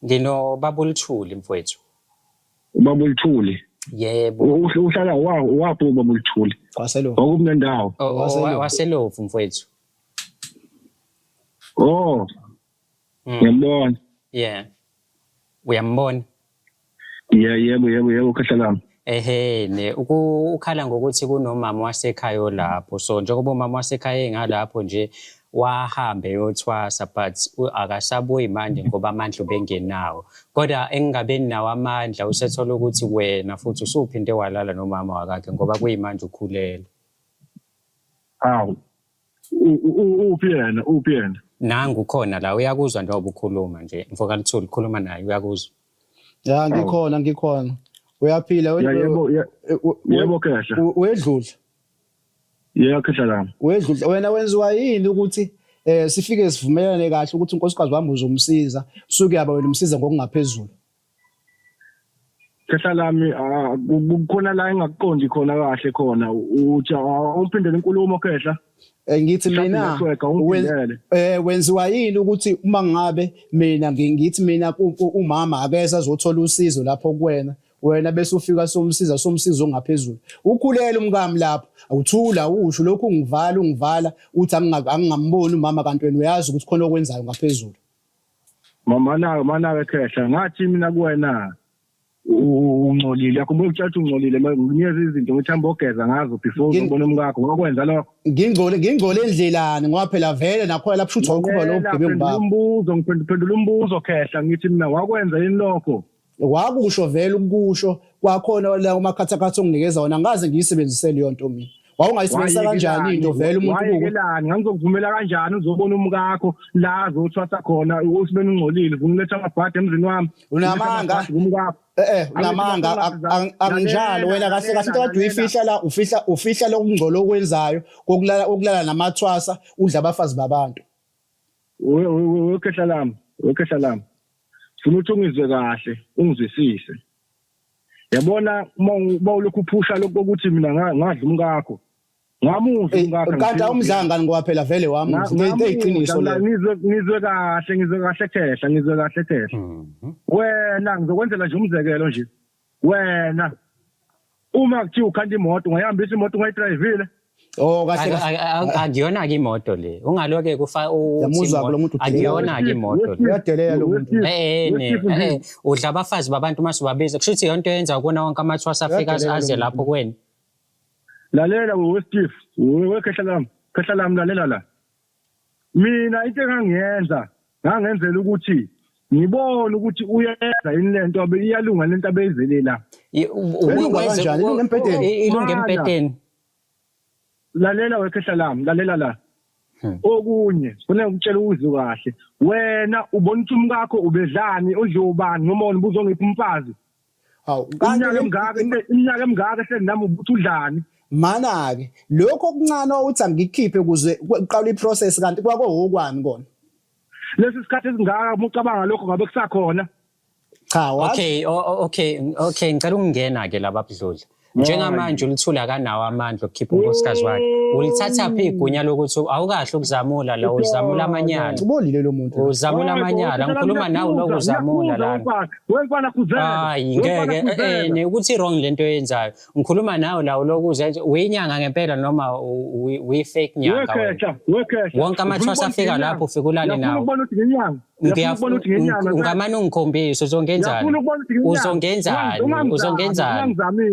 Nginobaba uLuthuli mfowethu. Ubaba uLuthuli. Yebo. Uhlala waphi ubaba uLuthuli? Kwaselovu. Okumnendawo. Waselovu mfowethu. Oh. Ngiyambona. Yeah. Uyambona? Yebo Khahlalami. Ukhala ngokuthi kunomama wasekhaya lapho. So njengoba umama wasekhaya engalapho nje wahambe yothwasa but akasabuyi manje ngoba amandla ubengenawo. Kodwa engingabe nawo amandla usethola ukuthi wena futhi usuphinde walala nomama wakakhe ngoba kuyimanje ukhulela. Awu. Uphi yena? Nangu khona la uyakuzwa njengoba ukhuluma nje. Mfoka Luthuli khuluma naye uyakuzwa. Ya ngikhona. Uyaphila yebo Khehla. Wedlula. Yebo Khehlalami. Wedlula wena wenziwa yini ukuthi sifike sivumelane kahle ukuthi unkosikazi wami uzomsiza usuke yaba wena umsiza ngokungaphezulu. Khehlalami kukhona la engakuqondi khona kahle khona uthi umphindele inkulumo Khehla. Ngithi mina wenziwa yini ukuthi uma ngabe mina ngithi mina umama akeza azothola usizo lapho kuwena wena bese ufika somsiza ongaphezulu ukhulele umkami lapho awuthula usho lokhu ungivala uthi angingamboni umama kanti wena uyazi ukuthi khona okwenzayo ngaphezulu. Mana Khehla ngathi mina kuwena ungcolile yakho utshatha ungcolile nginikeza izinto ngithamba ogeza ngazo before ngibone umkakho ngakwenza lokho ngingcole endlelani ngoba phela vele nakho lapho uthi uqhuba lo bugebengu bakho. Ngiphendula umbuzo Khehla ngithi mina wakwenza yini lokho wakusho vele ukusho kwakhona la umakhathakhatha onginikeza wona ngaze ngiyisebenzise leyo nto mina wawungayisebenzisa kanjani into vele umuntu ukelani ngangizokuvumela kanjani uzobona umkakho la azothwasa khona usibeni ungcolile ungiletha amabhadi emzini wami unamanga unamanga anginjalo wena kahle into kade uyifihla la ufihla lokungcola okwenzayo kokulala namathwasa udla abafazi babantu. Khehlalami funa ukuthi ungizwe kahle ungizwisise. Yabona uma ulokhu uphusha lokho ukuthi mina ngadla umkakho ngamuzwa umkakho kanti awumdlanga ngoba phela vele wami ngiyiqiniso le ngizwe kahle Khehla. Wena ngizokwenzela nje umzekelo nje wena uma kuthiwa ukhanda imoto ungayihambisa imoto ungayidrayivile. Kahle akuyona ke imoto le ungaloke kufa akuyona ke imoto uyadelela lo muntu udla abafazi babantu masubabiza kushuthi yonto yenza ukona wonke amathwasa afika aze lapho kweni. Lalela weSteve Khehlalami lalela la mina into ngangenzela ukuthi ngibone ukuthi uyenza yini lento abe iyalunga lento abeyizelela ilunga empedeni. Lalela Khehlalami lalela la okunye kufanele ukutshela uzwe kahle wena ubona ukuthi umkakho ubedlani odle ubani noma ubuzo ngiphi umfazi iminyaka emingaka senami ubuthi udlani mana ke lokho okuncane uthi angikhiphe kuze kuqala iprocess kanti kwako okwani kona lesi sikhathi esingaka umucabanga lokho ngabe kusakhona cha okay ngicela ukungena ke laba abudluli njengamanje uLuthuli akanawo amandla okukhipha unkosikazi wakhe ulithatha phi igunya lokuthi awukahle ukuzamula la uzamula amanyala ubolile lo muntu uzamula amanyala ngikhuluma nawe lokuzamula la wemfana kuzela hayi ngeke ukuthi wrong lento yenzayo ngikhuluma nawe la lokuzenza uyinyanga ngempela noma uyi fake nyanga wonke amathwasa afika lapho ufika ulale nawo ubona ukuthi ngenyanga ungamane ungikhombise uzongenzani ungangizami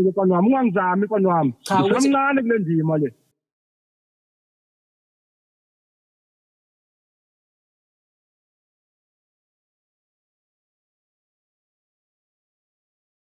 mfana wami ngicamncane kule ndima le